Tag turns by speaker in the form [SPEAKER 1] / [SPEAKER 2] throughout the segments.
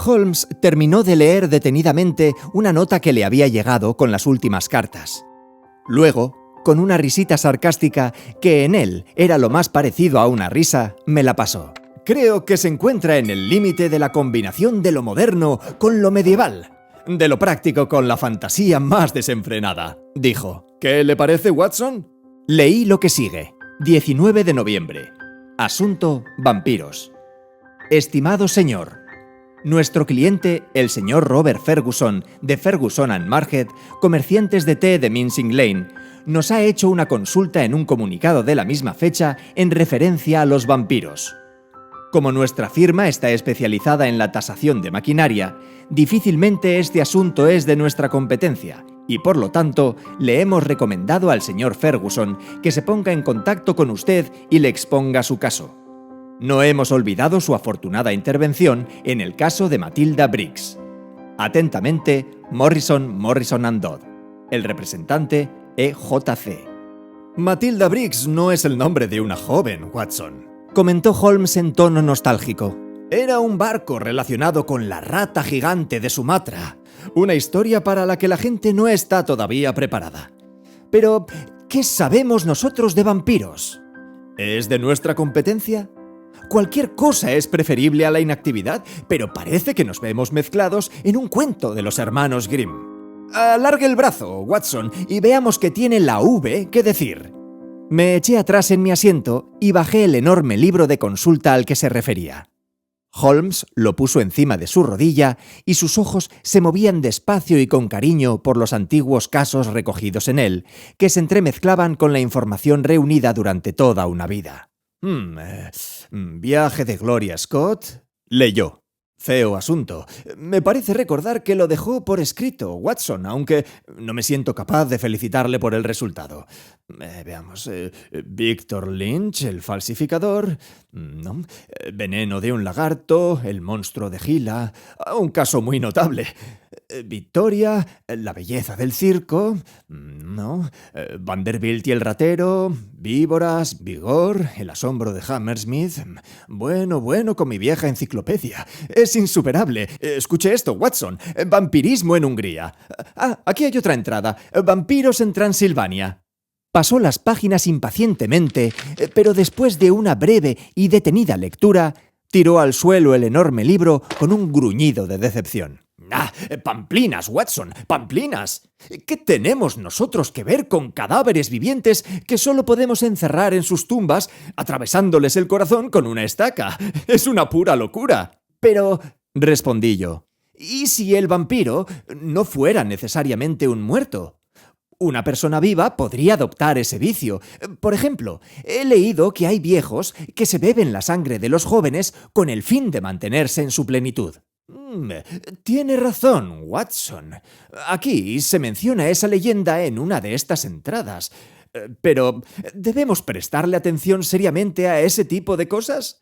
[SPEAKER 1] Holmes terminó de leer detenidamente una nota que le había llegado con las últimas cartas. Luego, con una risita sarcástica que en él era lo más parecido a una risa, me la pasó. Creo que se encuentra en el límite de la combinación de lo moderno con lo medieval, de lo práctico con la fantasía más desenfrenada, dijo. ¿Qué le parece, Watson? Leí lo que sigue. 19 de noviembre. Asunto: vampiros. Estimado señor, nuestro cliente, el señor Robert Ferguson, de Ferguson & Marhead, comerciantes de té de Mincing Lane, nos ha hecho una consulta en un comunicado de la misma fecha en referencia a los vampiros. Como nuestra firma está especializada en la tasación de maquinaria, difícilmente este asunto es de nuestra competencia y, por lo tanto, le hemos recomendado al señor Ferguson que se ponga en contacto con usted y le exponga su caso. No hemos olvidado su afortunada intervención en el caso de Matilda Briggs. Atentamente, Morrison & Dodd. El representante, E.J.C. Matilda Briggs no es el nombre de una joven, Watson, comentó Holmes en tono nostálgico. Era un barco relacionado con la rata gigante de Sumatra, una historia para la que la gente no está todavía preparada. Pero, ¿qué sabemos nosotros de vampiros? ¿Es de nuestra competencia? Cualquier cosa es preferible a la inactividad, pero parece que nos vemos mezclados en un cuento de los hermanos Grimm. Alargue el brazo, Watson, y veamos qué tiene la V que decir. Me eché atrás en mi asiento y bajé el enorme libro de consulta al que se refería. Holmes lo puso encima de su rodilla y sus ojos se movían despacio y con cariño por los antiguos casos recogidos en él, que se entremezclaban con la información reunida durante toda una vida. Viaje de Gloria Scott, leyó. Feo asunto. Me parece recordar que lo dejó por escrito, Watson, aunque no me siento capaz de felicitarle por el resultado. Veamos. Victor Lynch, el falsificador. No. Veneno de un lagarto, el monstruo de Gila. Un caso muy notable. Victoria, la belleza del circo. No. Vanderbilt y el ratero. Víboras, Vigor, el asombro de Hammersmith. Bueno, con mi vieja enciclopedia. Es insuperable. Escuche esto, Watson. Vampirismo en Hungría. Aquí hay otra entrada. Vampiros en Transilvania. Pasó las páginas impacientemente, pero después de una breve y detenida lectura, tiró al suelo el enorme libro con un gruñido de decepción. Pamplinas, Watson, pamplinas. ¿Qué tenemos nosotros que ver con cadáveres vivientes que solo podemos encerrar en sus tumbas atravesándoles el corazón con una estaca? Es una pura locura. Pero, respondí yo, ¿y si el vampiro no fuera necesariamente un muerto? Una persona viva podría adoptar ese vicio. Por ejemplo, he leído que hay viejos que se beben la sangre de los jóvenes con el fin de mantenerse en su plenitud. Tiene razón, Watson. Aquí se menciona esa leyenda en una de estas entradas. Pero, ¿debemos prestarle atención seriamente a ese tipo de cosas?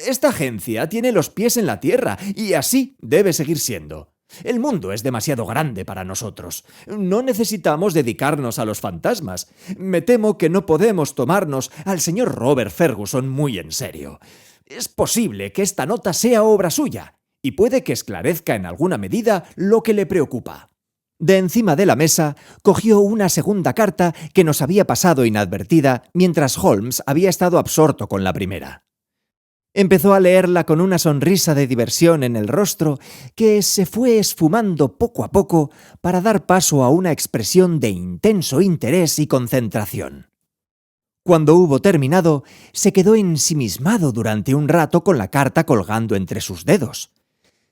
[SPEAKER 1] Esta agencia tiene los pies en la tierra y así debe seguir siendo. El mundo es demasiado grande para nosotros. No necesitamos dedicarnos a los fantasmas. Me temo que no podemos tomarnos al señor Robert Ferguson muy en serio. Es posible que esta nota sea obra suya y puede que esclarezca en alguna medida lo que le preocupa. De encima de la mesa cogió una segunda carta que nos había pasado inadvertida mientras Holmes había estado absorto con la primera. Empezó a leerla con una sonrisa de diversión en el rostro que se fue esfumando poco a poco para dar paso a una expresión de intenso interés y concentración. Cuando hubo terminado, se quedó ensimismado durante un rato con la carta colgando entre sus dedos.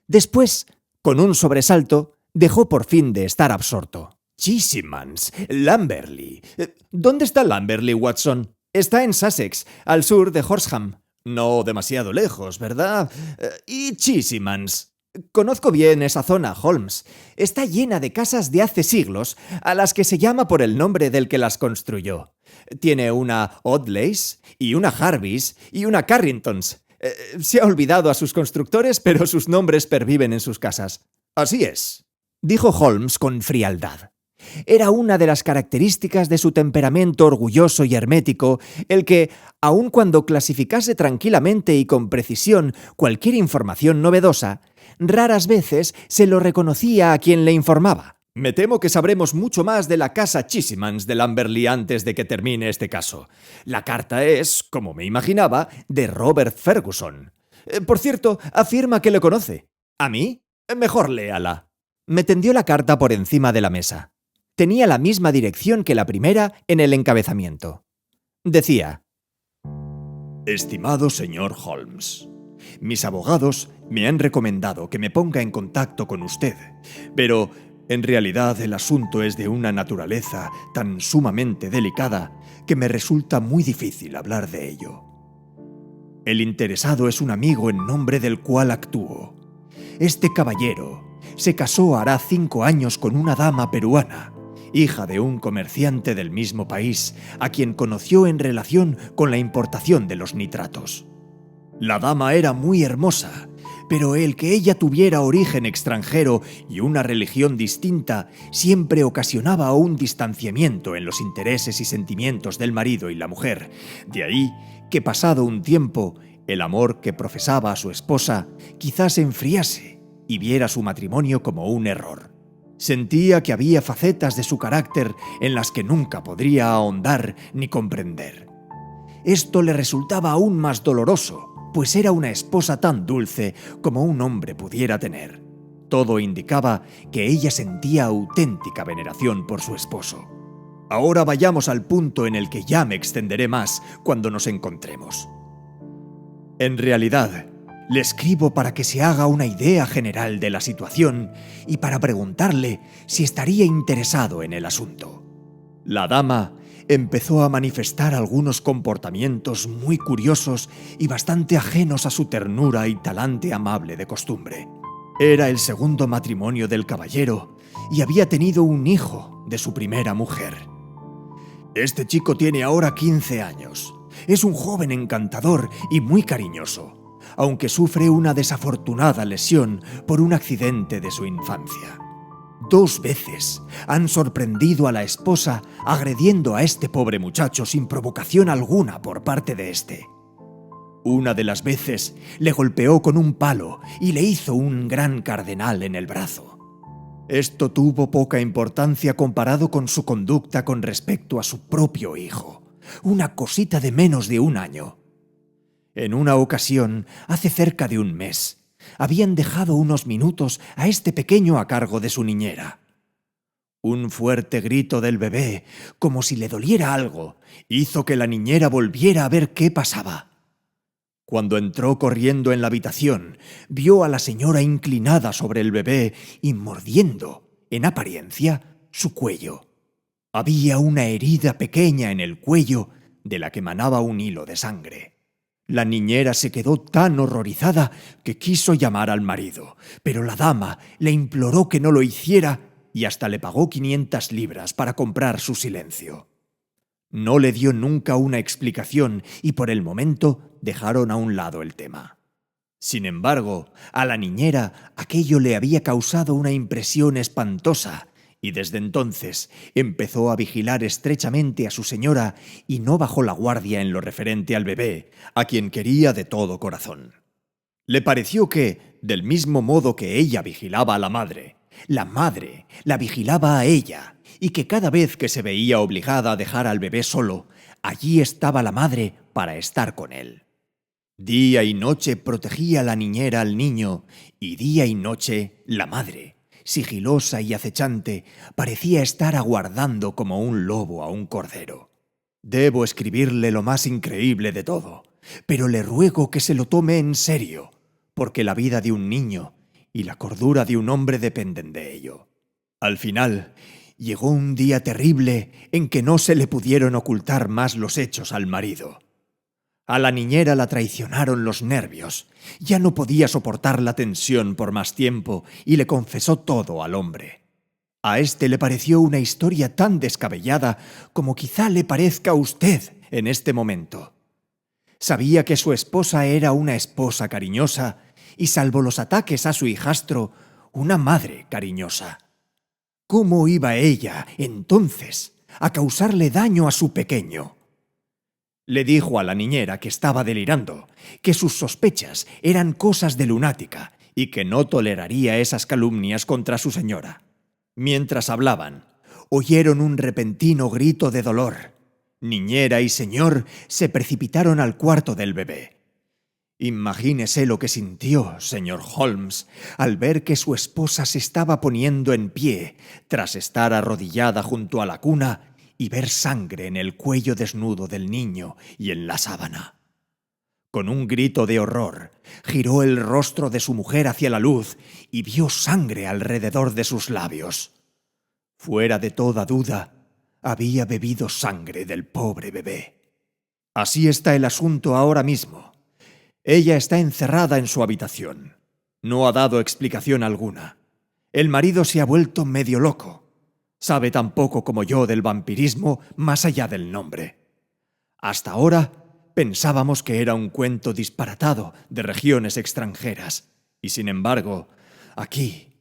[SPEAKER 1] Después, con un sobresalto, Dejó por fin de estar absorto. Cheesemans, Lamberley. ¿Dónde está Lamberley, Watson? Está en Sussex, al sur de Horsham. No demasiado lejos, ¿verdad? ¿Y Cheesemans? Conozco bien esa zona, Holmes. Está llena de casas de hace siglos, a las que se llama por el nombre del que las construyó. Tiene una Audleys, y una Harveys, y una Carringtons. Se ha olvidado a sus constructores, pero sus nombres perviven en sus casas. Así es, dijo Holmes con frialdad. Era una de las características de su temperamento orgulloso y hermético el que, aun cuando clasificase tranquilamente y con precisión cualquier información novedosa, raras veces se lo reconocía a quien le informaba. Me temo que sabremos mucho más de la casa Cheesemans de Lamberley antes de que termine este caso. La carta es, como me imaginaba, de Robert Ferguson. Por cierto, afirma que lo conoce. ¿A mí? Mejor léala. Me tendió la carta por encima de la mesa. Tenía la misma dirección que la primera en el encabezamiento. Decía: Estimado señor Holmes, mis abogados me han recomendado que me ponga en contacto con usted, pero en realidad el asunto es de una naturaleza tan sumamente delicada que me resulta muy difícil hablar de ello. El interesado es un amigo en nombre del cual actúo. Este caballero se casó hará 5 años con una dama peruana, hija de un comerciante del mismo país, a quien conoció en relación con la importación de los nitratos. La dama era muy hermosa, pero el que ella tuviera origen extranjero y una religión distinta siempre ocasionaba un distanciamiento en los intereses y sentimientos del marido y la mujer. De ahí que, pasado un tiempo, el amor que profesaba a su esposa quizás se enfriase y viera su matrimonio como un error. Sentía que había facetas de su carácter en las que nunca podría ahondar ni comprender. Esto le resultaba aún más doloroso, pues era una esposa tan dulce como un hombre pudiera tener. Todo indicaba que ella sentía auténtica veneración por su esposo. Ahora vayamos al punto en el que ya me extenderé más cuando nos encontremos. En realidad, le escribo para que se haga una idea general de la situación y para preguntarle si estaría interesado en el asunto. La dama empezó a manifestar algunos comportamientos muy curiosos y bastante ajenos a su ternura y talante amable de costumbre. Era el segundo matrimonio del caballero y había tenido un hijo de su primera mujer. Este chico tiene ahora 15 años. Es un joven encantador y muy cariñoso, aunque sufre una desafortunada lesión por un accidente de su infancia. 2 veces han sorprendido a la esposa agrediendo a este pobre muchacho sin provocación alguna por parte de este. Una de las veces le golpeó con un palo y le hizo un gran cardenal en el brazo. Esto tuvo poca importancia comparado con su conducta con respecto a su propio hijo, una cosita de menos de 1 año. En una ocasión, hace cerca de 1 mes, habían dejado unos minutos a este pequeño a cargo de su niñera. Un fuerte grito del bebé, como si le doliera algo, hizo que la niñera volviera a ver qué pasaba. Cuando entró corriendo en la habitación, vio a la señora inclinada sobre el bebé y mordiendo, en apariencia, su cuello. Había una herida pequeña en el cuello de la que manaba un hilo de sangre. La niñera se quedó tan horrorizada que quiso llamar al marido, pero la dama le imploró que no lo hiciera y hasta le pagó 500 libras para comprar su silencio. No le dio nunca una explicación y por el momento dejaron a un lado el tema. Sin embargo, a la niñera aquello le había causado una impresión espantosa y desde entonces empezó a vigilar estrechamente a su señora y no bajó la guardia en lo referente al bebé, a quien quería de todo corazón. Le pareció que, del mismo modo que ella vigilaba a la madre la vigilaba a ella, y que cada vez que se veía obligada a dejar al bebé solo, allí estaba la madre para estar con él. Día y noche protegía la niñera al niño, y día y noche la madre, sigilosa y acechante, parecía estar aguardando como un lobo a un cordero. Debo escribirle lo más increíble de todo, pero le ruego que se lo tome en serio, porque la vida de un niño, y la cordura de un hombre dependen de ello. Al final, llegó un día terrible en que no se le pudieron ocultar más los hechos al marido. A la niñera la traicionaron los nervios. Ya no podía soportar la tensión por más tiempo y le confesó todo al hombre. A este le pareció una historia tan descabellada como quizá le parezca a usted en este momento. Sabía que su esposa era una esposa cariñosa y, salvo los ataques a su hijastro, una madre cariñosa. ¿Cómo iba ella, entonces, a causarle daño a su pequeño? Le dijo a la niñera que estaba delirando, que sus sospechas eran cosas de lunática y que no toleraría esas calumnias contra su señora. Mientras hablaban, oyeron un repentino grito de dolor. Niñera y señor se precipitaron al cuarto del bebé. Imagínese lo que sintió, señor Holmes, al ver que su esposa se estaba poniendo en pie tras estar arrodillada junto a la cuna y ver sangre en el cuello desnudo del niño y en la sábana. Con un grito de horror, giró el rostro de su mujer hacia la luz y vio sangre alrededor de sus labios. Fuera de toda duda, había bebido sangre del pobre bebé. Así está el asunto ahora mismo. Ella está encerrada en su habitación. No ha dado explicación alguna. El marido se ha vuelto medio loco. Sabe tan poco como yo del vampirismo más allá del nombre. Hasta ahora pensábamos que era un cuento disparatado de regiones extranjeras. Y sin embargo, aquí,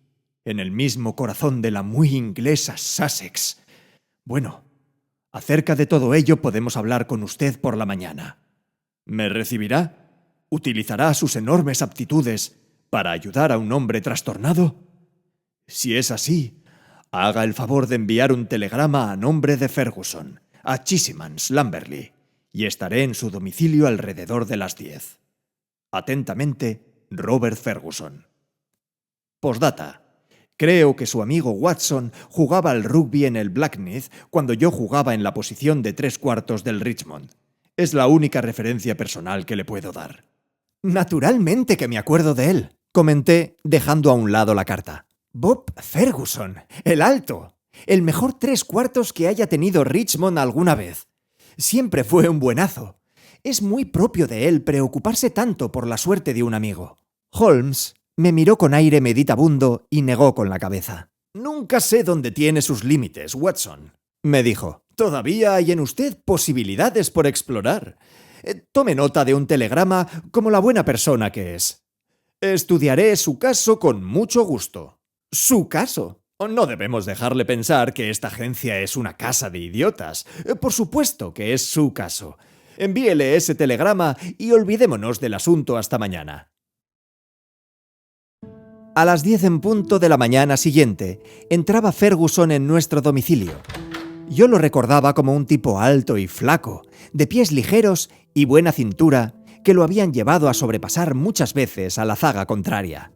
[SPEAKER 1] en el mismo corazón de la muy inglesa Sussex. Bueno, acerca de todo ello podemos hablar con usted por la mañana. ¿Me recibirá? ¿Utilizará sus enormes aptitudes para ayudar a un hombre trastornado? Si es así, haga el favor de enviar un telegrama a nombre de Ferguson, a Chisimans, Lamberley, y estaré en su domicilio alrededor de las 10. Atentamente, Robert Ferguson. Postdata. Creo que su amigo Watson jugaba al rugby en el Blackheath cuando yo jugaba en la posición de 3/4 del Richmond. Es la única referencia personal que le puedo dar. Naturalmente que me acuerdo de él, comenté, dejando a un lado la carta. Bob Ferguson, el alto, el mejor 3/4 que haya tenido Richmond alguna vez. Siempre fue un buenazo. Es muy propio de él preocuparse tanto por la suerte de un amigo. Holmes me miró con aire meditabundo y negó con la cabeza. Nunca sé dónde tiene sus límites, Watson, me dijo. Todavía hay en usted posibilidades por explorar. Tome nota de un telegrama como la buena persona que es. Estudiaré su caso con mucho gusto. ¿Su caso? No debemos dejarle pensar que esta agencia es una casa de idiotas. Por supuesto que es su caso. Envíele ese telegrama y olvidémonos del asunto hasta mañana. A las 10 en punto de la mañana siguiente, entraba Ferguson en nuestro domicilio. Yo lo recordaba como un tipo alto y flaco, de pies ligeros y buena cintura, que lo habían llevado a sobrepasar muchas veces a la zaga contraria.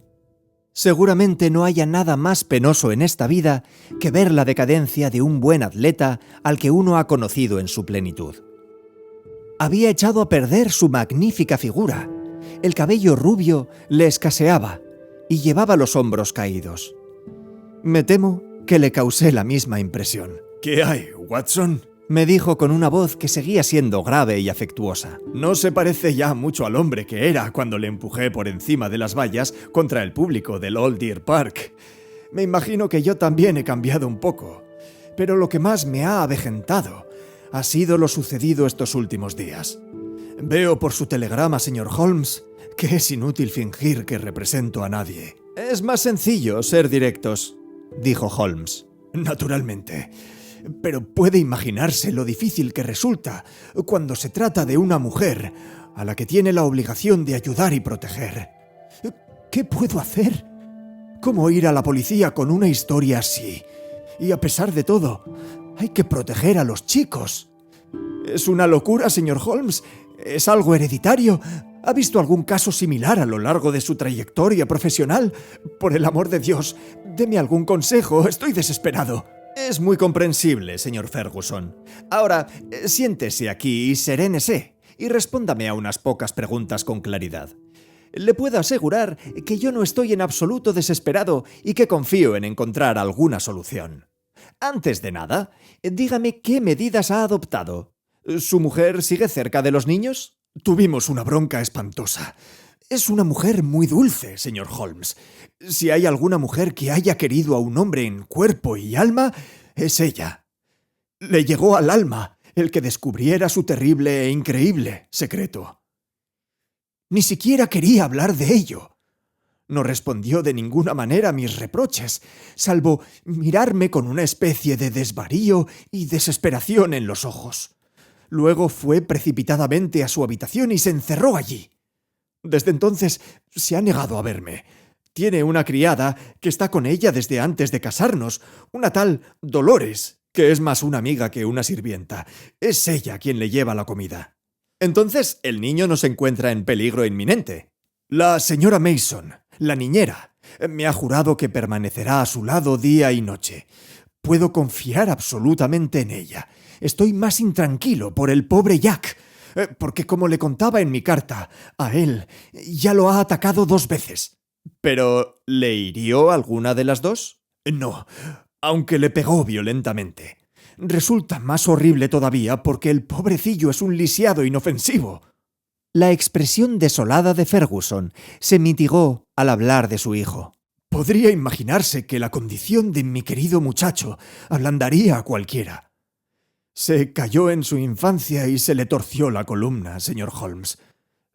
[SPEAKER 1] Seguramente no haya nada más penoso en esta vida que ver la decadencia de un buen atleta al que uno ha conocido en su plenitud. Había echado a perder su magnífica figura. El cabello rubio le escaseaba y llevaba los hombros caídos. Me temo que le causé la misma impresión. ¿Qué hay, Watson?, me dijo con una voz que seguía siendo grave y afectuosa. No se parece ya mucho al hombre que era cuando le empujé por encima de las vallas contra el público del Old Deer Park. Me imagino que yo también he cambiado un poco, pero lo que más me ha avejentado ha sido lo sucedido estos últimos días. Veo por su telegrama, señor Holmes, que es inútil fingir que represento a nadie. Es más sencillo ser directos, dijo Holmes. Naturalmente. Pero puede imaginarse lo difícil que resulta cuando se trata de una mujer a la que tiene la obligación de ayudar y proteger. ¿Qué puedo hacer? ¿Cómo ir a la policía con una historia así? Y a pesar de todo, hay que proteger a los chicos. ¿Es una locura, señor Holmes? ¿Es algo hereditario? ¿Ha visto algún caso similar a lo largo de su trayectoria profesional? Por el amor de Dios, deme algún consejo, estoy desesperado. Es muy comprensible, señor Ferguson. Ahora, siéntese aquí y serénese, y respóndame a unas pocas preguntas con claridad. Le puedo asegurar que yo no estoy en absoluto desesperado y que confío en encontrar alguna solución. Antes de nada, dígame qué medidas ha adoptado. ¿Su mujer sigue cerca de los niños? Tuvimos una bronca espantosa. Es una mujer muy dulce, señor Holmes. Si hay alguna mujer que haya querido a un hombre en cuerpo y alma, es ella. Le llegó al alma el que descubriera su terrible e increíble secreto. Ni siquiera quería hablar de ello. No respondió de ninguna manera a mis reproches, salvo mirarme con una especie de desvarío y desesperación en los ojos. Luego fue precipitadamente a su habitación y se encerró allí. Desde entonces se ha negado a verme. Tiene una criada que está con ella desde antes de casarnos, una tal Dolores, que es más una amiga que una sirvienta. Es ella quien le lleva la comida. Entonces, el niño no se encuentra en peligro inminente. La señora Mason, la niñera, me ha jurado que permanecerá a su lado día y noche. Puedo confiar absolutamente en ella. Estoy más intranquilo por el pobre Jack, porque como le contaba en mi carta, a él ya lo ha atacado 2 veces. ¿Pero le hirió alguna de las 2? No, aunque le pegó violentamente. Resulta más horrible todavía porque el pobrecillo es un lisiado inofensivo. La expresión desolada de Ferguson se mitigó al hablar de su hijo. Podría imaginarse que la condición de mi querido muchacho ablandaría a cualquiera. Se cayó en su infancia y se le torció la columna, señor Holmes,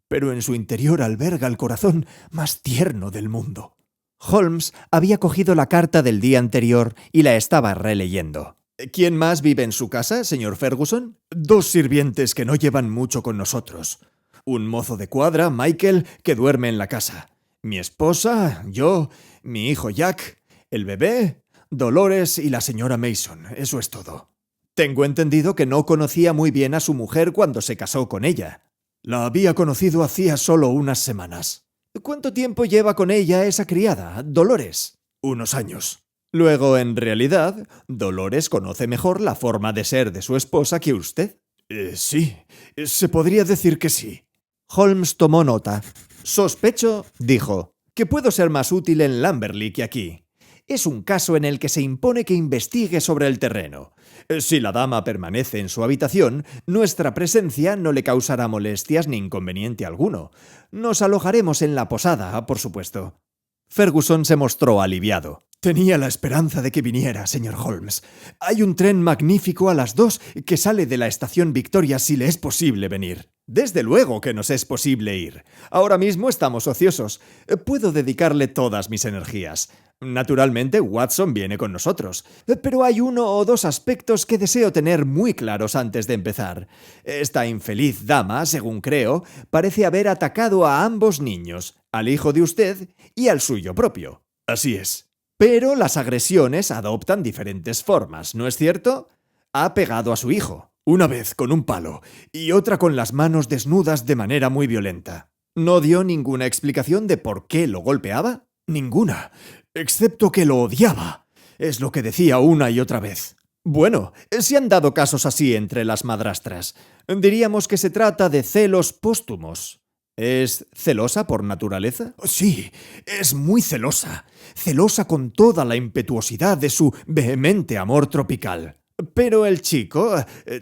[SPEAKER 1] pero en su interior alberga el corazón más tierno del mundo. Holmes había cogido la carta del día anterior y la estaba releyendo. ¿Quién más vive en su casa, señor Ferguson? 2 sirvientes que no llevan mucho con nosotros. Un mozo de cuadra, Michael, que duerme en la casa. Mi esposa, yo, mi hijo Jack, el bebé, Dolores y la señora Mason. Eso es todo. Tengo entendido que no conocía muy bien a su mujer cuando se casó con ella. La había conocido hacía solo unas semanas. ¿Cuánto tiempo lleva con ella esa criada, Dolores? Unos años. Luego, en realidad, Dolores conoce mejor la forma de ser de su esposa que usted. Sí, se podría decir que sí. Holmes tomó nota. Sospecho, dijo, que puedo ser más útil en Lamberley que aquí. Es un caso en el que se impone que investigue sobre el terreno. Si la dama permanece en su habitación, nuestra presencia no le causará molestias ni inconveniente alguno. Nos alojaremos en la posada, por supuesto. Ferguson se mostró aliviado. Tenía la esperanza de que viniera, señor Holmes. Hay un tren magnífico a las 2 que sale de la estación Victoria si le es posible venir. Desde luego que nos es posible ir. Ahora mismo estamos ociosos. Puedo dedicarle todas mis energías. Naturalmente, Watson viene con nosotros. Pero hay 1 o 2 aspectos que deseo tener muy claros antes de empezar. Esta infeliz dama, según creo, parece haber atacado a ambos niños, al hijo de usted y al suyo propio. Así es. Pero las agresiones adoptan diferentes formas, ¿no es cierto? Ha pegado a su hijo, una vez con un palo y otra con las manos desnudas de manera muy violenta. ¿No dio ninguna explicación de por qué lo golpeaba? Ninguna, excepto que lo odiaba. Es lo que decía una y otra vez. Bueno, se han dado casos así entre las madrastras. Diríamos que se trata de celos póstumos. ¿Es celosa por naturaleza? Sí, es muy celosa. Celosa con toda la impetuosidad de su vehemente amor tropical. Pero el chico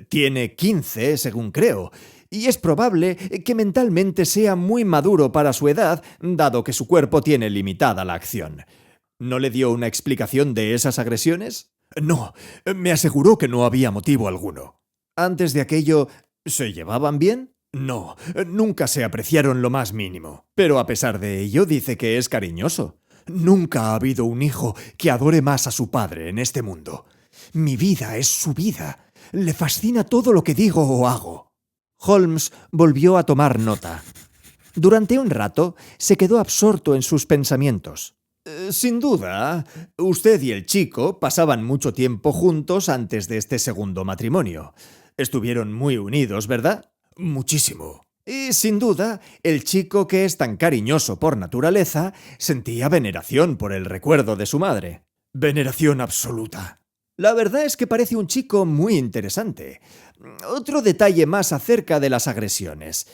[SPEAKER 1] tiene 15, según creo, y es probable que mentalmente sea muy maduro para su edad, dado que su cuerpo tiene limitada la acción. ¿No le dio una explicación de esas agresiones? No, me aseguró que no había motivo alguno. ¿Antes de aquello, se llevaban bien? No, nunca se apreciaron lo más mínimo. Pero a pesar de ello dice que es cariñoso. Nunca ha habido un hijo que adore más a su padre en este mundo. Mi vida es su vida. Le fascina todo lo que digo o hago. Holmes volvió a tomar nota. Durante un rato se quedó absorto en sus pensamientos. Sin duda, usted y el chico pasaban mucho tiempo juntos antes de este segundo matrimonio. Estuvieron muy unidos, ¿verdad? Muchísimo. Y sin duda, el chico, que es tan cariñoso por naturaleza, sentía veneración por el recuerdo de su madre. Veneración absoluta. La verdad es que parece un chico muy interesante. Otro detalle más acerca de las agresiones.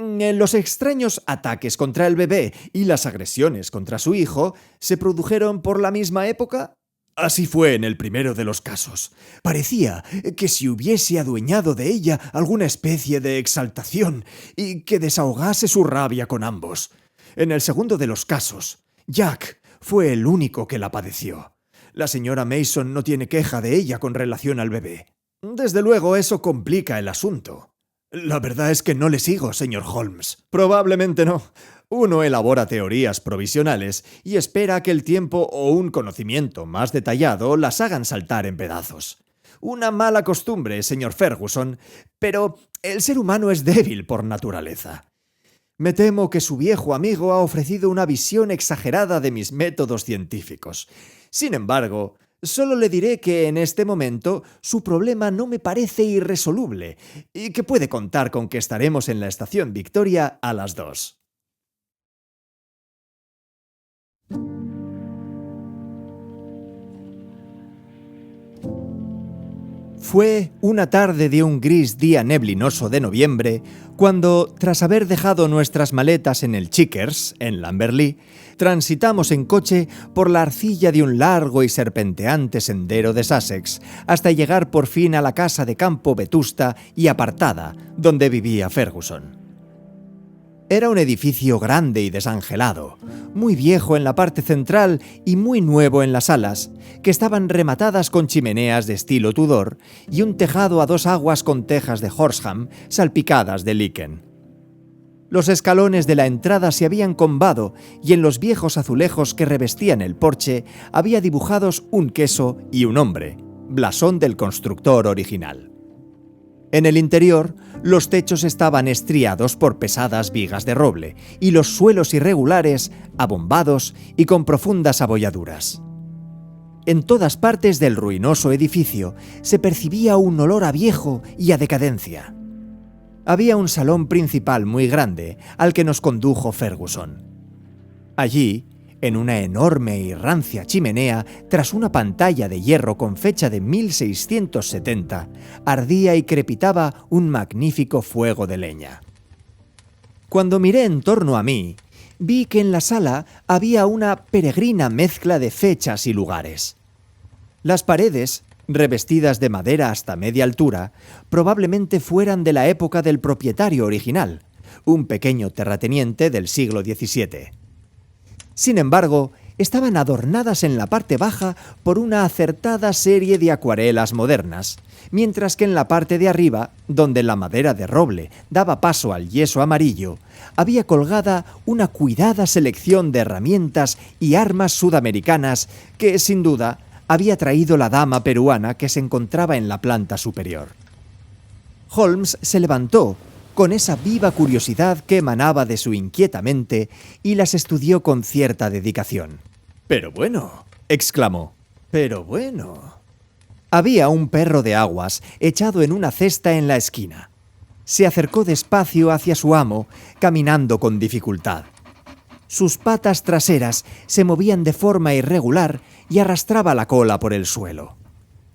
[SPEAKER 1] Los extraños ataques contra el bebé y las agresiones contra su hijo se produjeron por la misma época. Así fue en el primero de los casos. Parecía que se hubiese adueñado de ella alguna especie de exaltación y que desahogase su rabia con ambos. En el segundo de los casos, Jack fue el único que la padeció. La señora Mason no tiene queja de ella con relación al bebé. Desde luego, eso complica el asunto. La verdad es que no le sigo, señor Holmes. Probablemente no. Uno elabora teorías provisionales y espera que el tiempo o un conocimiento más detallado las hagan saltar en pedazos. Una mala costumbre, señor Ferguson, pero el ser humano es débil por naturaleza. Me temo que su viejo amigo ha ofrecido una visión exagerada de mis métodos científicos. Sin embargo, solo le diré que en este momento su problema no me parece irresoluble y que puede contar con que estaremos en la estación Victoria a las 2. Fue una tarde de un gris día neblinoso de noviembre cuando, tras haber dejado nuestras maletas en el Checkers, en Lamberley, transitamos en coche por la arcilla de un largo y serpenteante sendero de Sussex hasta llegar por fin a la casa de campo vetusta y apartada donde vivía Ferguson. Era un edificio grande y desangelado, muy viejo en la parte central y muy nuevo en las alas, que estaban rematadas con chimeneas de estilo Tudor y un tejado a dos aguas con tejas de Horsham salpicadas de liquen. Los escalones de la entrada se habían combado y en los viejos azulejos que revestían el porche había dibujados un queso y un hombre, blasón del constructor original. En el interior, los techos estaban estriados por pesadas vigas de roble y los suelos irregulares, abombados y con profundas abolladuras. En todas partes del ruinoso edificio se percibía un olor a viejo y a decadencia. Había un salón principal muy grande al que nos condujo Ferguson. Allí, en una enorme y rancia chimenea, tras una pantalla de hierro con fecha de 1670, ardía y crepitaba un magnífico fuego de leña. Cuando miré en torno a mí, vi que en la sala había una peregrina mezcla de fechas y lugares. Las paredes, revestidas de madera hasta media altura, probablemente fueran de la época del propietario original, un pequeño terrateniente del siglo XVII. Sin embargo, estaban adornadas en la parte baja por una acertada serie de acuarelas modernas, mientras que en la parte de arriba, donde la madera de roble daba paso al yeso amarillo, había colgada una cuidada selección de herramientas y armas sudamericanas que, sin duda, había traído la dama peruana que se encontraba en la planta superior. Holmes se levantó con esa viva curiosidad que emanaba de su inquieta mente y las estudió con cierta dedicación. «Pero bueno», exclamó, «pero bueno». Había un perro de aguas echado en una cesta en la esquina. Se acercó despacio hacia su amo, caminando con dificultad. Sus patas traseras se movían de forma irregular y arrastraba la cola por el suelo.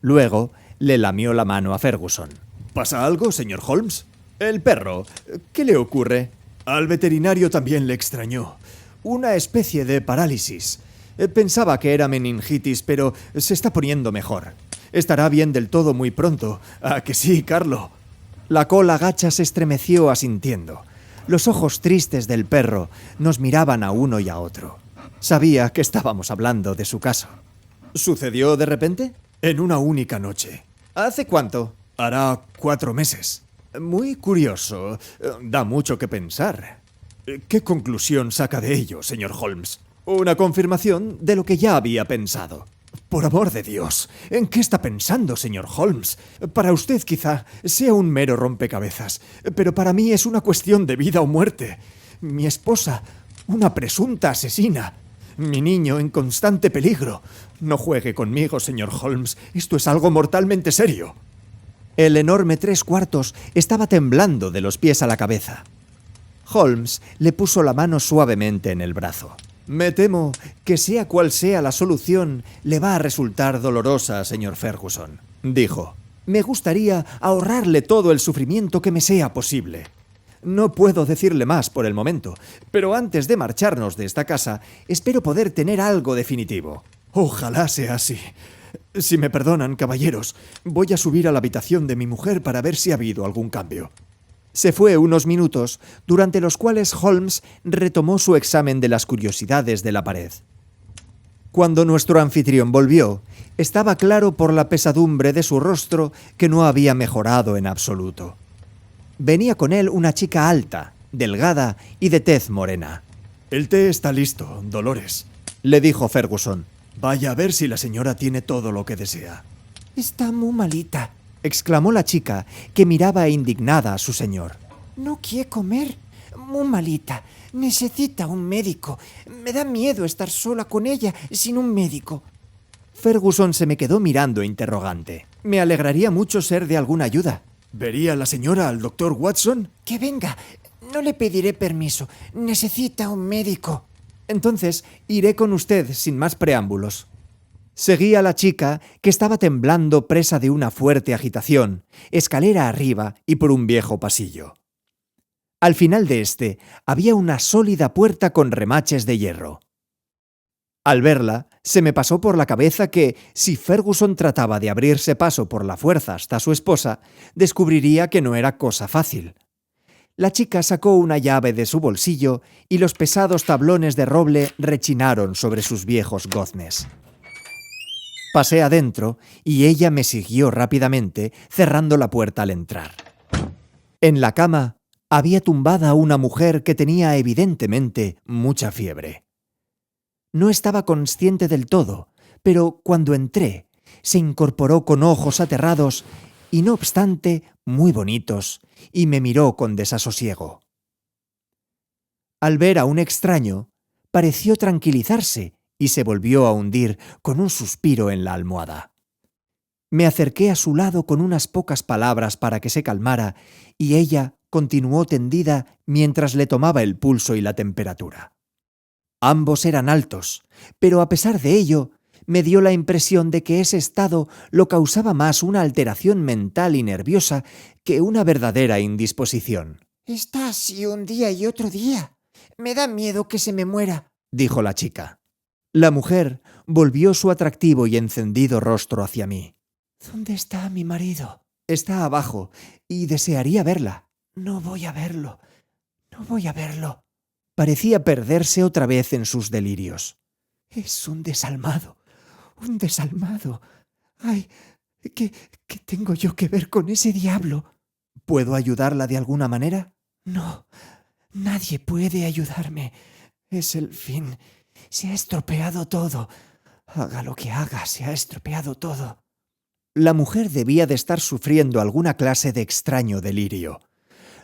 [SPEAKER 1] Luego le lamió la mano a Ferguson. «¿Pasa algo, señor Holmes?» «El perro. ¿Qué le ocurre?» «Al veterinario también le extrañó. Una especie de parálisis. Pensaba que era meningitis, pero se está poniendo mejor. Estará bien del todo muy pronto. ¿A que sí, Carlo?» La cola gacha se estremeció asintiendo. Los ojos tristes del perro nos miraban a uno y a otro. Sabía que estábamos hablando de su caso. «¿Sucedió de repente?» «En una única noche». «¿Hace cuánto?» «Hará 4 meses». «Muy curioso. Da mucho que pensar. ¿Qué conclusión saca de ello, señor Holmes?» «Una confirmación de lo que ya había pensado». «Por amor de Dios, ¿en qué está pensando, señor Holmes? Para usted quizá sea un mero rompecabezas, pero para mí es una cuestión de vida o muerte. Mi esposa, una presunta asesina. Mi niño en constante peligro. No juegue conmigo, señor Holmes. Esto es algo mortalmente serio». El enorme 3/4 estaba temblando de los pies a la cabeza. Holmes le puso la mano suavemente en el brazo. «Me temo que sea cual sea la solución, le va a resultar dolorosa, señor Ferguson», dijo. «Me gustaría ahorrarle todo el sufrimiento que me sea posible. No puedo decirle más por el momento, pero antes de marcharnos de esta casa, espero poder tener algo definitivo. Ojalá sea así. Si me perdonan, caballeros, voy a subir a la habitación de mi mujer para ver si ha habido algún cambio. Se fue unos minutos, durante los cuales Holmes retomó su examen de las curiosidades de la pared. Cuando nuestro anfitrión volvió, estaba claro por la pesadumbre de su rostro que no había mejorado en absoluto. Venía con él una chica alta, delgada y de tez morena. «El té está listo, Dolores», le dijo Ferguson. «Vaya a ver si la señora tiene todo lo que desea».
[SPEAKER 2] «Está muy malita»,
[SPEAKER 1] exclamó la chica, que miraba indignada a su señor.
[SPEAKER 2] «No quiere comer. Muy malita. Necesita un médico. Me da miedo estar sola con ella sin un médico».
[SPEAKER 1] Ferguson se me quedó mirando interrogante. Me alegraría mucho ser de alguna ayuda.
[SPEAKER 3] ¿Vería la señora al doctor Watson?
[SPEAKER 2] Que venga. No le pediré permiso. Necesita un médico.
[SPEAKER 1] Entonces iré con usted sin más preámbulos. Seguí a la chica, que estaba temblando presa de una fuerte agitación, escalera arriba y por un viejo pasillo. Al final de este había una sólida puerta con remaches de hierro. Al verla, se me pasó por la cabeza que, si Ferguson trataba de abrirse paso por la fuerza hasta su esposa, descubriría que no era cosa fácil. La chica sacó una llave de su bolsillo y los pesados tablones de roble rechinaron sobre sus viejos goznes. Pasé adentro y ella me siguió rápidamente, cerrando la puerta al entrar. En la cama había tumbada una mujer que tenía evidentemente mucha fiebre. No estaba consciente del todo, pero cuando entré, se incorporó con ojos aterrados y, no obstante, muy bonitos, y me miró con desasosiego. Al ver a un extraño, pareció tranquilizarse y se volvió a hundir con un suspiro en la almohada. Me acerqué a su lado con unas pocas palabras para que se calmara, y ella continuó tendida mientras le tomaba el pulso y la temperatura. Ambos eran altos, pero a pesar de ello, me dio la impresión de que ese estado lo causaba más una alteración mental y nerviosa que una verdadera indisposición.
[SPEAKER 2] «Está así un día y otro día. Me da miedo que se me muera»,
[SPEAKER 1] dijo la chica. La mujer volvió su atractivo y encendido rostro hacia mí.
[SPEAKER 2] «¿Dónde está mi marido?»
[SPEAKER 1] «Está abajo y desearía verla».
[SPEAKER 2] «No voy a verlo. No voy a verlo».
[SPEAKER 1] Parecía perderse otra vez en sus delirios.
[SPEAKER 2] «Es un desalmado. Un desalmado. Ay, ¿qué tengo yo que ver con ese diablo?»
[SPEAKER 1] ¿Puedo ayudarla de alguna manera?
[SPEAKER 2] «No. Nadie puede ayudarme. Es el fin. Se ha estropeado todo. Haga lo que haga, se ha estropeado todo».
[SPEAKER 1] La mujer debía de estar sufriendo alguna clase de extraño delirio.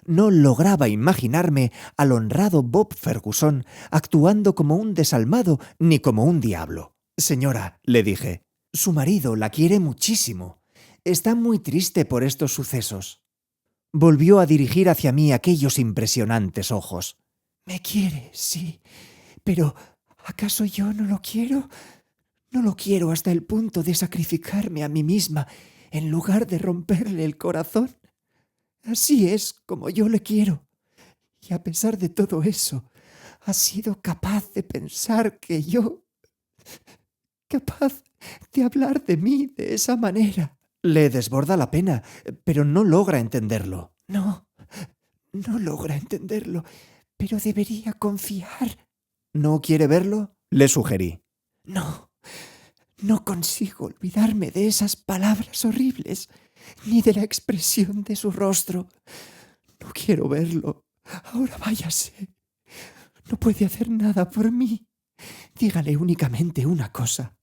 [SPEAKER 1] No lograba imaginarme al honrado Bob Ferguson actuando como un desalmado ni como un diablo. «Señora», le dije, «su marido la quiere muchísimo. Está muy triste por estos sucesos». Volvió a dirigir hacia mí aquellos impresionantes ojos.
[SPEAKER 2] «Me quiere, sí. Pero ¿acaso yo no lo quiero? No lo quiero hasta el punto de sacrificarme a mí misma en lugar de romperle el corazón. Así es como yo le quiero. Y a pesar de todo eso, ha sido capaz de pensar que yo... capaz de hablar de mí de esa manera».
[SPEAKER 1] Le desborda la pena, pero no logra entenderlo.
[SPEAKER 2] No logra entenderlo, pero debería confiar.
[SPEAKER 1] ¿No quiere verlo?, le sugerí.
[SPEAKER 2] No consigo olvidarme de esas palabras horribles, ni de la expresión de su rostro. No quiero verlo. Ahora váyase. No puede hacer nada por mí. Dígale únicamente una cosa.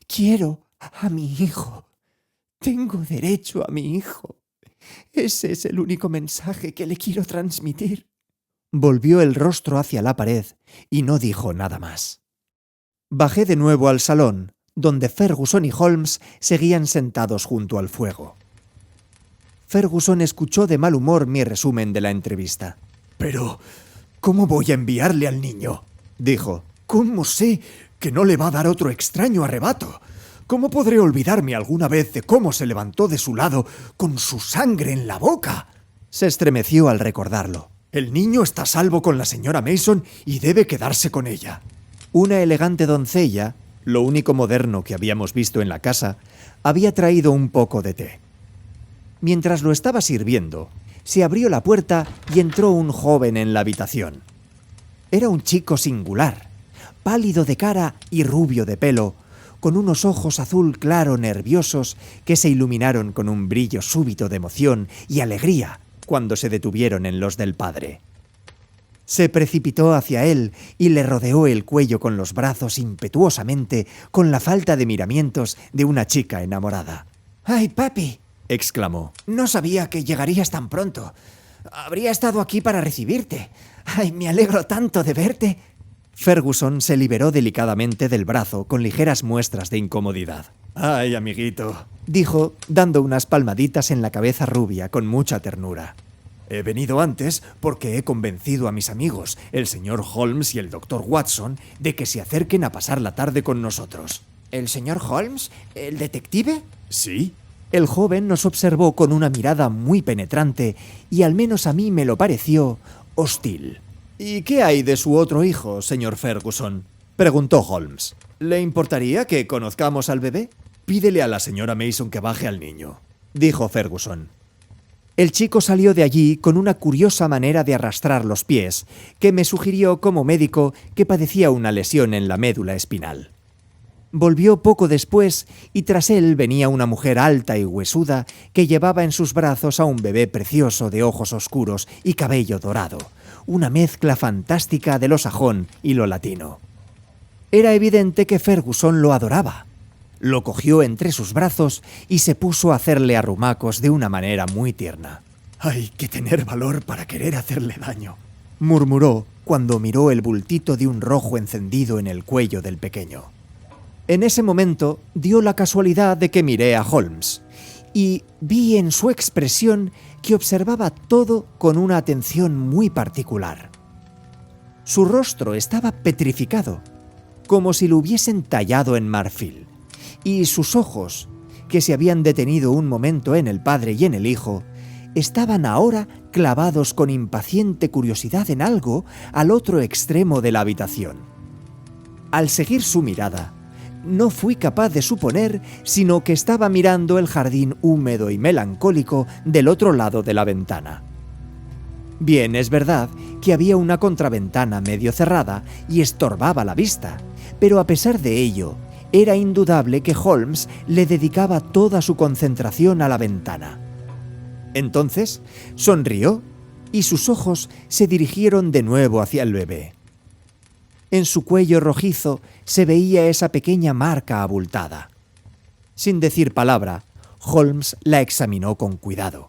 [SPEAKER 2] Quiero a mi hijo. Tengo derecho a mi hijo. Ese es el único mensaje que le quiero transmitir».
[SPEAKER 1] Volvió el rostro hacia la pared y no dijo nada más. Bajé de nuevo al salón, donde Ferguson y Holmes seguían sentados junto al fuego. Ferguson escuchó de mal humor mi resumen de la entrevista.
[SPEAKER 3] «Pero, ¿cómo voy a enviarle al niño?»,
[SPEAKER 1] dijo.
[SPEAKER 3] «¿Cómo sé que no le va a dar otro extraño arrebato? ¿Cómo podré olvidarme alguna vez de cómo se levantó de su lado con su sangre en la boca?».
[SPEAKER 1] Se estremeció al recordarlo.
[SPEAKER 3] El niño está a salvo con la señora Mason y debe quedarse con ella.
[SPEAKER 1] Una elegante doncella, lo único moderno que habíamos visto en la casa, había traído un poco de té. Mientras lo estaba sirviendo, se abrió la puerta y entró un joven en la habitación. Era un chico singular, pálido de cara y rubio de pelo, con unos ojos azul claro nerviosos que se iluminaron con un brillo súbito de emoción y alegría cuando se detuvieron en los del padre. Se precipitó hacia él y le rodeó el cuello con los brazos impetuosamente, con la falta de miramientos de una chica enamorada.
[SPEAKER 2] ¡Ay, papi!
[SPEAKER 1] Exclamó.
[SPEAKER 2] No sabía que llegarías tan pronto. Habría estado aquí para recibirte. ¡Ay, me alegro tanto de verte!
[SPEAKER 1] Ferguson se liberó delicadamente del brazo con ligeras muestras de incomodidad.
[SPEAKER 3] ¡Ay, amiguito!,
[SPEAKER 1] dijo, dando unas palmaditas en la cabeza rubia con mucha ternura.
[SPEAKER 3] He venido antes porque he convencido a mis amigos, el señor Holmes y el doctor Watson, de que se acerquen a pasar la tarde con nosotros.
[SPEAKER 2] ¿El señor Holmes? ¿El detective?
[SPEAKER 3] ¿Sí?
[SPEAKER 1] El joven nos observó con una mirada muy penetrante y al menos a mí me lo pareció hostil. ¿Y qué hay de su otro hijo, señor Ferguson?, preguntó Holmes. ¿Le importaría que conozcamos al bebé?
[SPEAKER 3] Pídele a la señora Mason que baje al niño,
[SPEAKER 1] dijo Ferguson. El chico salió de allí con una curiosa manera de arrastrar los pies, que me sugirió como médico que padecía una lesión en la médula espinal. Volvió poco después y tras él venía una mujer alta y huesuda que llevaba en sus brazos a un bebé precioso de ojos oscuros y cabello dorado, una mezcla fantástica de lo sajón y lo latino. Era evidente que Ferguson lo adoraba. Lo cogió entre sus brazos y se puso a hacerle arrumacos de una manera muy tierna.
[SPEAKER 3] «Hay que tener valor para querer hacerle daño»,
[SPEAKER 1] murmuró cuando miró el bultito de un rojo encendido en el cuello del pequeño. En ese momento dio la casualidad de que miré a Holmes y vi en su expresión que observaba todo con una atención muy particular. Su rostro estaba petrificado, como si lo hubiesen tallado en marfil, y sus ojos, que se habían detenido un momento en el padre y en el hijo, estaban ahora clavados con impaciente curiosidad en algo al otro extremo de la habitación. Al seguir su mirada, no fui capaz de suponer sino que estaba mirando el jardín húmedo y melancólico del otro lado de la ventana. Bien, es verdad que había una contraventana medio cerrada y estorbaba la vista, pero a pesar de ello, era indudable que Holmes le dedicaba toda su concentración a la ventana. Entonces sonrió y sus ojos se dirigieron de nuevo hacia el bebé. En su cuello rojizo se veía esa pequeña marca abultada. Sin decir palabra, Holmes la examinó con cuidado.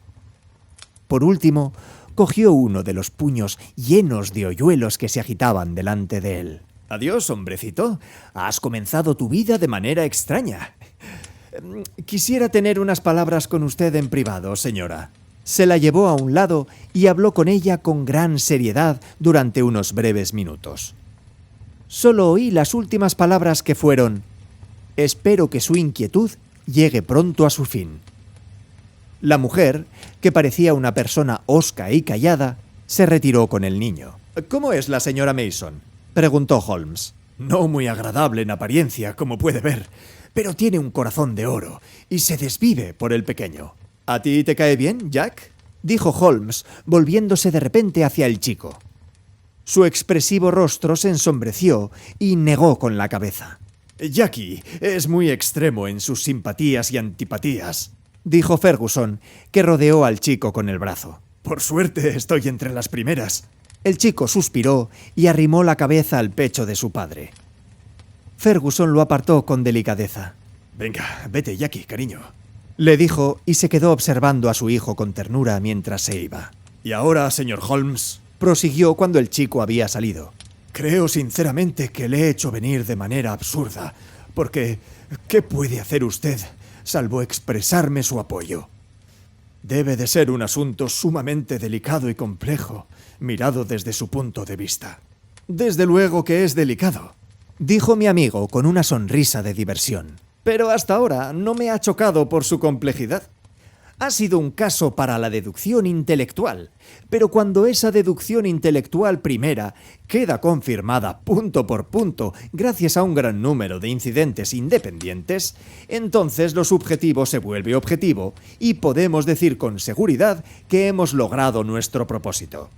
[SPEAKER 1] Por último, cogió uno de los puños llenos de hoyuelos que se agitaban delante de él.
[SPEAKER 3] «Adiós, hombrecito. Has comenzado tu vida de manera extraña.
[SPEAKER 1] Quisiera tener unas palabras con usted en privado, señora». Se la llevó a un lado y habló con ella con gran seriedad durante unos breves minutos. Solo oí las últimas palabras que fueron: «Espero que su inquietud llegue pronto a su fin». La mujer, que parecía una persona hosca y callada, se retiró con el niño.
[SPEAKER 3] «¿Cómo es la señora Mason?»,
[SPEAKER 1] preguntó Holmes.
[SPEAKER 3] «No muy agradable en apariencia, como puede ver, pero tiene un corazón de oro y se desvive por el pequeño».
[SPEAKER 1] «¿A ti te cae bien, Jack?», dijo Holmes, volviéndose de repente hacia el chico. Su expresivo rostro se ensombreció y negó con la cabeza.
[SPEAKER 3] «Jackie es muy extremo en sus simpatías y antipatías»,
[SPEAKER 1] dijo Ferguson, que rodeó al chico con el brazo.
[SPEAKER 3] «Por suerte estoy entre las primeras».
[SPEAKER 1] El chico suspiró y arrimó la cabeza al pecho de su padre. Ferguson lo apartó con delicadeza.
[SPEAKER 3] «Venga, vete, Jackie, cariño»,
[SPEAKER 1] le dijo y se quedó observando a su hijo con ternura mientras se iba.
[SPEAKER 3] «Y ahora, señor Holmes»,
[SPEAKER 1] prosiguió cuando el chico había salido,
[SPEAKER 3] «creo sinceramente que le he hecho venir de manera absurda, porque ¿qué puede hacer usted salvo expresarme su apoyo? Debe de ser un asunto sumamente delicado y complejo, mirado desde su punto de vista». «Desde luego que es delicado»,
[SPEAKER 1] dijo mi amigo con una sonrisa de diversión.
[SPEAKER 3] «pero hasta ahora no me ha chocado por su complejidad.
[SPEAKER 1] Ha sido un caso para la deducción intelectual, pero cuando esa deducción intelectual primera queda confirmada punto por punto gracias a un gran número de incidentes independientes, entonces lo subjetivo se vuelve objetivo y podemos decir con seguridad que hemos logrado nuestro propósito.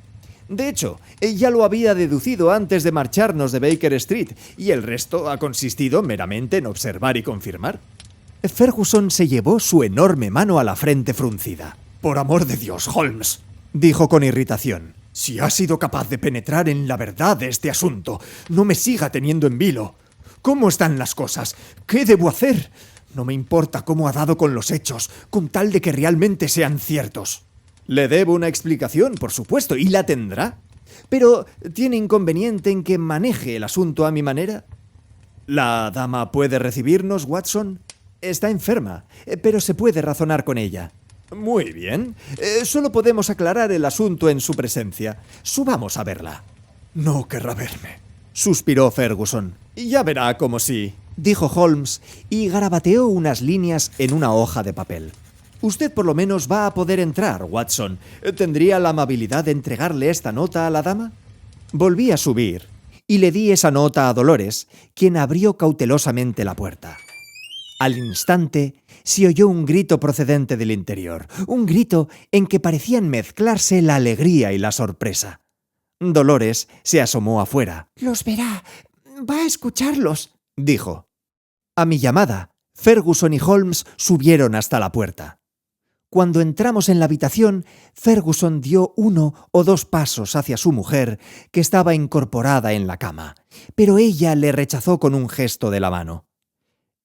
[SPEAKER 1] De hecho, ya lo había deducido antes de marcharnos de Baker Street y el resto ha consistido meramente en observar y confirmar. Ferguson se llevó su enorme mano a la frente fruncida.
[SPEAKER 3] Por amor de Dios, Holmes, dijo con irritación. Si ha sido capaz de penetrar en la verdad de este asunto, no me siga teniendo en vilo. ¿Cómo están las cosas? ¿Qué debo hacer? No me importa cómo ha dado con los hechos, con tal de que realmente sean ciertos.
[SPEAKER 1] Le debo una explicación, por supuesto, y la tendrá. Pero, ¿tiene inconveniente en que maneje el asunto a mi manera? ¿La dama puede recibirnos, Watson? Está enferma, pero se puede razonar con ella. Muy bien. Solo podemos aclarar el asunto en su presencia. Subamos a verla.
[SPEAKER 3] No querrá verme,
[SPEAKER 1] suspiró Ferguson. Ya verá como sí, dijo Holmes, y garabateó unas líneas en una hoja de papel. Usted por lo menos va a poder entrar, Watson. ¿Tendría la amabilidad de entregarle esta nota a la dama? Volví a subir y le di esa nota a Dolores, quien abrió cautelosamente la puerta. Al instante se oyó un grito procedente del interior, un grito en que parecían mezclarse la alegría y la sorpresa. Dolores se asomó afuera.
[SPEAKER 2] «Los verá. Va a escucharlos»,
[SPEAKER 1] dijo. A mi llamada, Ferguson y Holmes subieron hasta la puerta. Cuando entramos en la habitación, Ferguson dio 1 o 2 pasos hacia su mujer, que estaba incorporada en la cama, pero ella le rechazó con un gesto de la mano.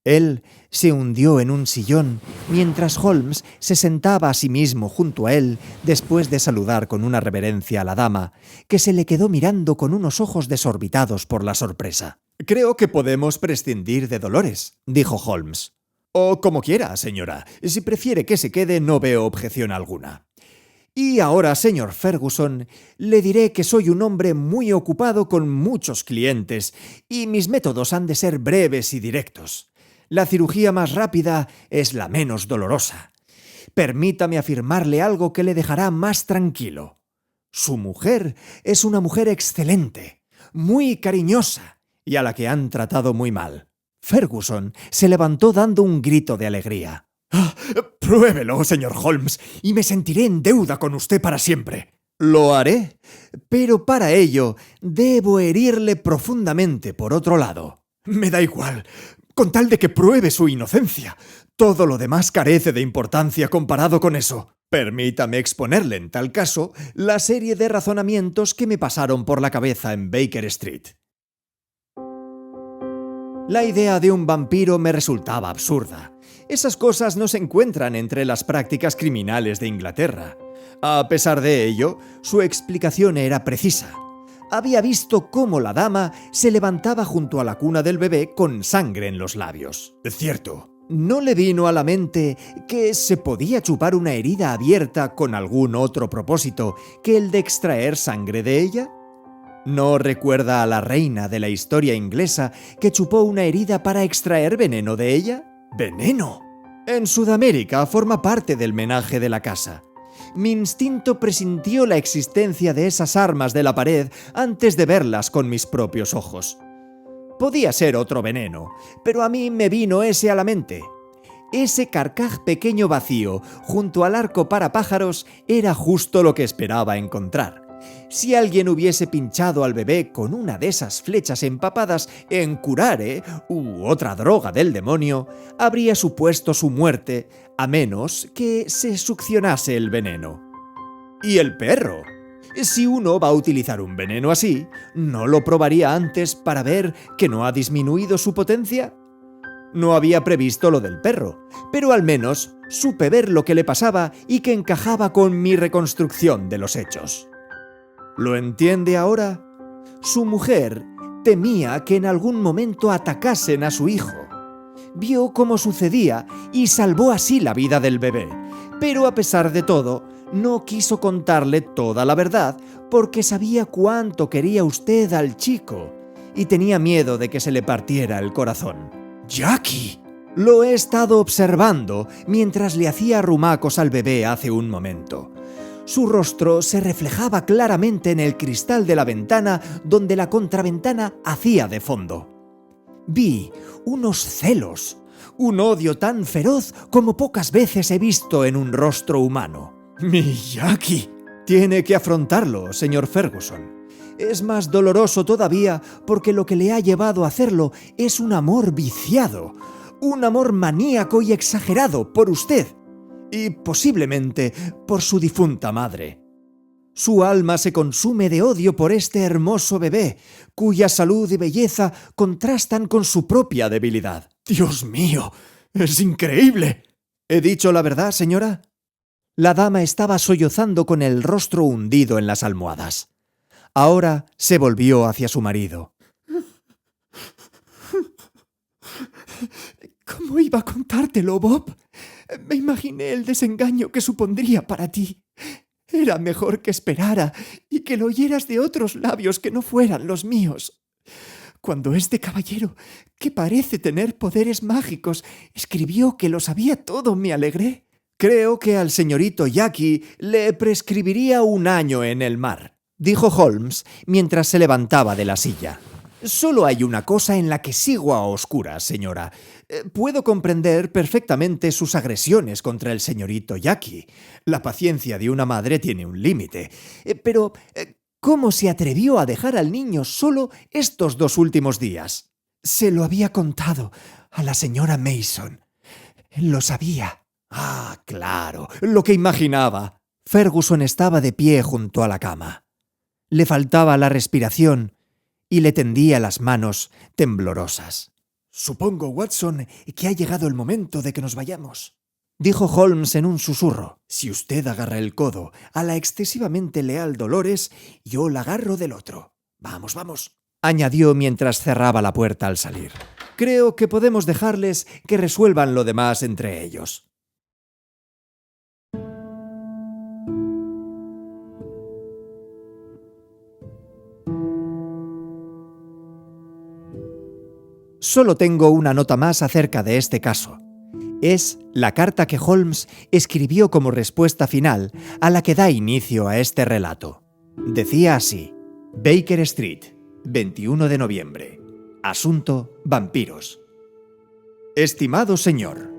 [SPEAKER 1] Él se hundió en un sillón, mientras Holmes se sentaba a sí mismo junto a él después de saludar con una reverencia a la dama, que se le quedó mirando con unos ojos desorbitados por la sorpresa. «Creo que podemos prescindir de Dolores», dijo Holmes. «O como quiera, señora. Si prefiere que se quede, no veo objeción alguna. Y ahora, señor Ferguson, le diré que soy un hombre muy ocupado con muchos clientes y mis métodos han de ser breves y directos. La cirugía más rápida es la menos dolorosa. Permítame afirmarle algo que le dejará más tranquilo. Su mujer es una mujer excelente, muy cariñosa y a la que han tratado muy mal». Ferguson se levantó dando un grito de alegría.
[SPEAKER 3] Pruébelo, señor Holmes, y me sentiré en deuda con usted para siempre.
[SPEAKER 1] Lo haré, pero para ello debo herirle profundamente por otro lado.
[SPEAKER 3] Me da igual, con tal de que pruebe su inocencia. Todo lo demás carece de importancia comparado con eso.
[SPEAKER 1] Permítame exponerle, en tal caso, la serie de razonamientos que me pasaron por la cabeza en Baker Street. La idea de un vampiro me resultaba absurda. Esas cosas no se encuentran entre las prácticas criminales de Inglaterra. A pesar de ello, su explicación era precisa. Había visto cómo la dama se levantaba junto a la cuna del bebé con sangre en los labios.
[SPEAKER 3] Es cierto.
[SPEAKER 1] ¿No le vino a la mente que se podía chupar una herida abierta con algún otro propósito que el de extraer sangre de ella? ¿No recuerda a la reina de la historia inglesa que chupó una herida para extraer veneno de ella?
[SPEAKER 3] ¿Veneno?
[SPEAKER 1] En Sudamérica forma parte del menaje de la casa. Mi instinto presintió la existencia de esas armas de la pared antes de verlas con mis propios ojos. Podía ser otro veneno, pero a mí me vino ese a la mente. Ese carcaj pequeño vacío junto al arco para pájaros era justo lo que esperaba encontrar. Si alguien hubiese pinchado al bebé con una de esas flechas empapadas en curare u otra droga del demonio, habría supuesto su muerte, a menos que se succionase el veneno. ¿Y el perro? Si uno va a utilizar un veneno así, ¿no lo probaría antes para ver que no ha disminuido su potencia? No había previsto lo del perro, pero al menos supe ver lo que le pasaba y que encajaba con mi reconstrucción de los hechos. ¿Lo entiende ahora? Su mujer temía que en algún momento atacasen a su hijo. Vio cómo sucedía y salvó así la vida del bebé, pero a pesar de todo, no quiso contarle toda la verdad porque sabía cuánto quería usted al chico y tenía miedo de que se le partiera el corazón.
[SPEAKER 3] ¡Jackie!
[SPEAKER 1] Lo he estado observando mientras le hacía arrumacos al bebé hace un momento. Su rostro se reflejaba claramente en el cristal de la ventana donde la contraventana hacía de fondo. Vi unos celos, un odio tan feroz como pocas veces he visto en un rostro humano.
[SPEAKER 3] Miyaki.
[SPEAKER 1] Tiene que afrontarlo, señor Ferguson. Es más doloroso todavía porque lo que le ha llevado a hacerlo es un amor viciado, un amor maníaco y exagerado por usted, y posiblemente por su difunta madre. Su alma se consume de odio por este hermoso bebé, cuya salud y belleza contrastan con su propia debilidad.
[SPEAKER 3] ¡Dios mío! ¡Es increíble!
[SPEAKER 1] ¿He dicho la verdad, señora? La dama estaba sollozando con el rostro hundido en las almohadas. Ahora se volvió hacia su marido.
[SPEAKER 2] ¿Cómo iba a contártelo, Bob? Me imaginé el desengaño que supondría para ti. Era mejor que esperara y que lo oyeras de otros labios que no fueran los míos. Cuando este caballero, que parece tener poderes mágicos, escribió que lo sabía todo, me alegré.
[SPEAKER 1] Creo que al señorito Jackie le prescribiría 1 año en el mar, dijo Holmes mientras se levantaba de la silla. Solo hay una cosa en la que sigo a oscuras, señora. Puedo comprender perfectamente sus agresiones contra el señorito Jackie. La paciencia de una madre tiene un límite. Pero, ¿cómo se atrevió a dejar al niño solo estos 2 últimos días?
[SPEAKER 2] Se lo había contado a la señora Mason. Lo sabía.
[SPEAKER 1] Ah, claro, lo que imaginaba. Ferguson estaba de pie junto a la cama. Le faltaba la respiración y le tendía las manos temblorosas.
[SPEAKER 3] Supongo, Watson, que ha llegado el momento de que nos vayamos,
[SPEAKER 1] dijo Holmes en un susurro.
[SPEAKER 3] Si usted agarra el codo a la excesivamente leal Dolores, yo la agarro del otro. Vamos, vamos,
[SPEAKER 1] añadió mientras cerraba la puerta al salir. Creo que podemos dejarles que resuelvan lo demás entre ellos. Solo tengo una nota más acerca de este caso. Es la carta que Holmes escribió como respuesta final a la que da inicio a este relato. Decía así: Baker Street, 21 de noviembre. Asunto: vampiros. Estimado señor,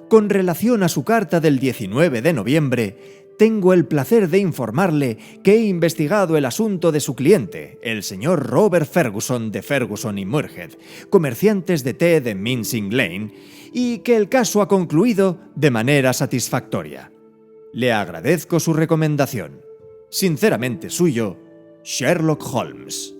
[SPEAKER 1] con relación a su carta del 19 de noviembre, tengo el placer de informarle que he investigado el asunto de su cliente, el señor Robert Ferguson de Ferguson y Muirhead, comerciantes de té de Mincing Lane, y que el caso ha concluido de manera satisfactoria. Le agradezco su recomendación. Sinceramente suyo, Sherlock Holmes.